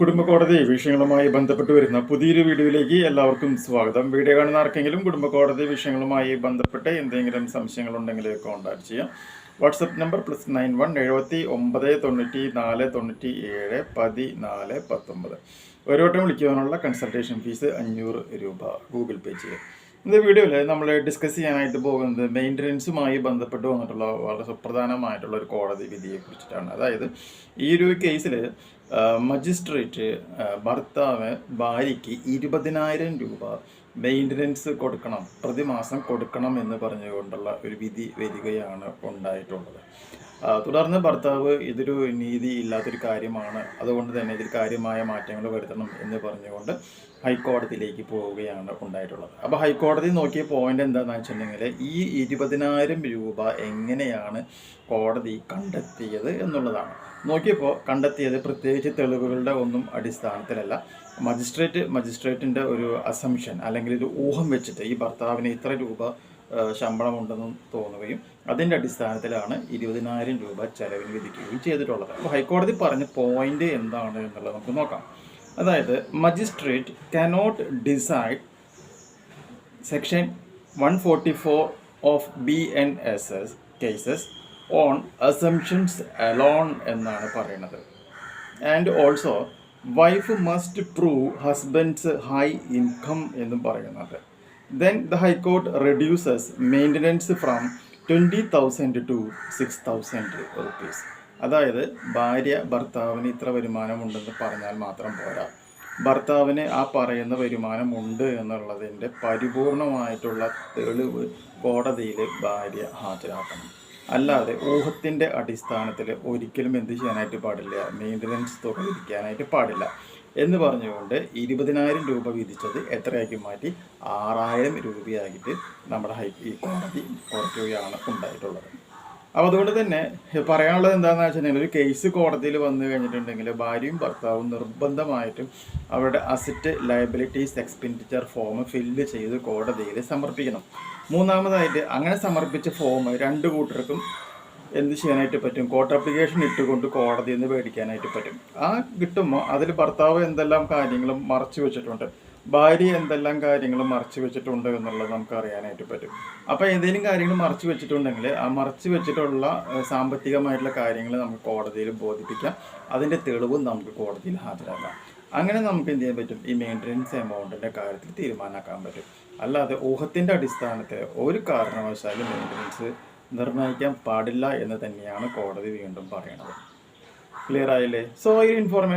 കുടുംബ കോടതി വിഷയങ്ങളുമായി ബന്ധപ്പെട്ട് വരുന്ന പുതിയൊരു വീഡിയോയിലേക്ക് എല്ലാവർക്കും സ്വാഗതം. വീഡിയോ കാണുന്ന ആർക്കെങ്കിലും കുടുംബ കോടതി വിഷയങ്ങളുമായി ബന്ധപ്പെട്ട് എന്തെങ്കിലും സംശയങ്ങളുണ്ടെങ്കിൽ കോൺടാക്ട് ചെയ്യാം. WhatsApp number +91 79 94 97 14 19. ഒരു വട്ടം വിളിക്കുവാനുള്ള കൺസൾട്ടേഷൻ ഫീസ് 500 രൂപ ഗൂഗിൾ പേ ചെയ്യാം. ഇന്നത്തെ വീഡിയോയിൽ നമ്മൾ ഡിസ്കസ് ചെയ്യാനായിട്ട് പോകുന്നത് മെയിൻ്റനൻസുമായി ബന്ധപ്പെട്ട് വന്നിട്ടുള്ള വളരെ സുപ്രധാനമായിട്ടുള്ള ഒരു കോടതി വിധിയെ കുറിച്ചിട്ടാണ്. അതായത് ഈ ഒരു കേസിൽ മജിസ്ട്രേറ്റ് ഭർത്താവ് ഭാര്യയ്ക്ക് 20,000 രൂപ മെയിൻ്റനൻസ് കൊടുക്കണം, പ്രതിമാസം കൊടുക്കണം എന്ന് പറഞ്ഞുകൊണ്ടുള്ള ഒരു വിധി വരികയാണ് ഉണ്ടായിട്ടുള്ളത്. തുടർന്ന് ഭർത്താവ് ഇതൊരു നീതി ഇല്ലാത്തൊരു കാര്യമാണ്, അതുകൊണ്ട് തന്നെ ഇതിൽ കാര്യമായ മാറ്റങ്ങൾ വരുത്തണം എന്ന് പറഞ്ഞുകൊണ്ട് ഹൈക്കോടതിയിലേക്ക് പോവുകയാണ് ഉണ്ടായിട്ടുള്ളത്. അപ്പോൾ ഹൈക്കോടതി നോക്കിയ പോയിന്റ് എന്താണെന്ന് വെച്ചിട്ടുണ്ടെങ്കിൽ ഈ 20,000 രൂപ എങ്ങനെയാണ് കോടതി കണ്ടെത്തിയത് എന്നുള്ളതാണ്. നോക്കിയപ്പോൾ കണ്ടെത്തിയത് പ്രത്യേകിച്ച് തെളിവുകളുടെ ഒന്നും അടിസ്ഥാനത്തിലല്ല. മജിസ്ട്രേറ്റിൻ്റെ ഒരു അസംഷൻ അല്ലെങ്കിൽ ഒരു ഊഹം വെച്ചിട്ട് ഈ ഭർത്താവിന് ഇത്ര രൂപ ശമ്പളമുണ്ടെന്ന് തോന്നുകയും അതിൻ്റെ അടിസ്ഥാനത്തിലാണ് 20,000 രൂപ ചെലവിന് വിധിക്കുകയും ചെയ്തിട്ടുള്ളത്. അപ്പോൾ ഹൈക്കോടതി പറഞ്ഞ പോയിന്റ് എന്താണ് എന്നുള്ളത് നമുക്ക് നോക്കാം. അതായത് magistrate cannot decide section 144 of BNSS cases on assumptions alone എന്നാണ് പറയുന്നത്. And also wife must prove husband's high income എന്നും പറയുന്നത്. Then the High Court reduces maintenance from 20,000 to 6,000 rupees. അതായത് ഭാര്യ ഭർത്താവിന് ഇത്ര വരുമാനമുണ്ടെന്ന് പറഞ്ഞാൽ മാത്രം പോരാ, ഭർത്താവിന് ആ പറയുന്ന വരുമാനമുണ്ട് എന്നുള്ളതിൻ്റെ പരിപൂർണമായിട്ടുള്ള തെളിവ് കോടതിയിൽ ഭാര്യ ഹാജരാക്കണം. അല്ലാതെ ഊഹത്തിൻ്റെ അടിസ്ഥാനത്തിൽ ഒരിക്കലും എന്ത് ചെയ്യാനായിട്ട് പാടില്ല, മെയിൻ്റനൻസ് തുക വിധിക്കാനായിട്ട് പാടില്ല എന്ന് പറഞ്ഞുകൊണ്ട് 20,000 രൂപ വിധിച്ചത് എത്രയാക്കി മാറ്റി 6,000 രൂപയായിട്ട് നമ്മുടെ ഈ കോടതി കുറയ്ക്കുകയാണ് ഉണ്ടായിട്ടുള്ളത്. അപ്പോൾ അതുകൊണ്ട് തന്നെ പറയാനുള്ളത് എന്താണെന്ന് വെച്ചിട്ടുണ്ടെങ്കിൽ ഒരു കേസ് കോടതിയിൽ വന്നു കഴിഞ്ഞിട്ടുണ്ടെങ്കിൽ ഭാര്യയും ഭർത്താവും നിർബന്ധമായിട്ടും അവരുടെ asset liabilities expenditure form fill ചെയ്ത് കോടതിയിൽ സമർപ്പിക്കണം. മൂന്നാമതായിട്ട് അങ്ങനെ സമർപ്പിച്ച ഫോം രണ്ട് കൂട്ടർക്കും എന്ത് ചെയ്യാനായിട്ട് പറ്റും, കോർട്ട് അപ്ലിക്കേഷൻ ഇട്ടുകൊണ്ട് കോടതിയിൽ നിന്ന് മേടിക്കാനായിട്ട് പറ്റും. ആ കിട്ടുമ്പോൾ അതിൽ ഭർത്താവ് എന്തെല്ലാം കാര്യങ്ങളും മറച്ചു വെച്ചിട്ടുണ്ട്, ഭാര്യ എന്തെല്ലാം കാര്യങ്ങളും മറച്ചു വെച്ചിട്ടുണ്ട് എന്നുള്ളത് നമുക്ക് അറിയാനായിട്ട് പറ്റും. അപ്പോൾ ഏതെങ്കിലും കാര്യങ്ങൾ മറച്ചു വെച്ചിട്ടുണ്ടെങ്കിൽ ആ മറച്ചു വെച്ചിട്ടുള്ള സാമ്പത്തികമായിട്ടുള്ള കാര്യങ്ങൾ നമുക്ക് കോടതിയിൽ ബോധിപ്പിക്കാം, അതിൻ്റെ തെളിവും നമുക്ക് കോടതിയിൽ ഹാജരാക്കാം. അങ്ങനെ നമുക്ക് എന്ത് ചെയ്യാൻ പറ്റും, ഈ മെയിൻ്റനൻസ് എമൗണ്ടിൻ്റെ കാര്യത്തിൽ തീരുമാനമാക്കാൻ പറ്റും. അല്ലാതെ ഊഹത്തിൻ്റെ അടിസ്ഥാനത്തിൽ ഒരു കാരണവശാലും മെയിൻ്റനൻസ് നിർണ്ണയിക്കാൻ പാടില്ല എന്ന് തന്നെയാണ് കോടതി വീണ്ടും പറയുന്നത്. ക്ലിയർ ആയില്ലേ? സോ ഈ ഇൻഫോർമേഷൻ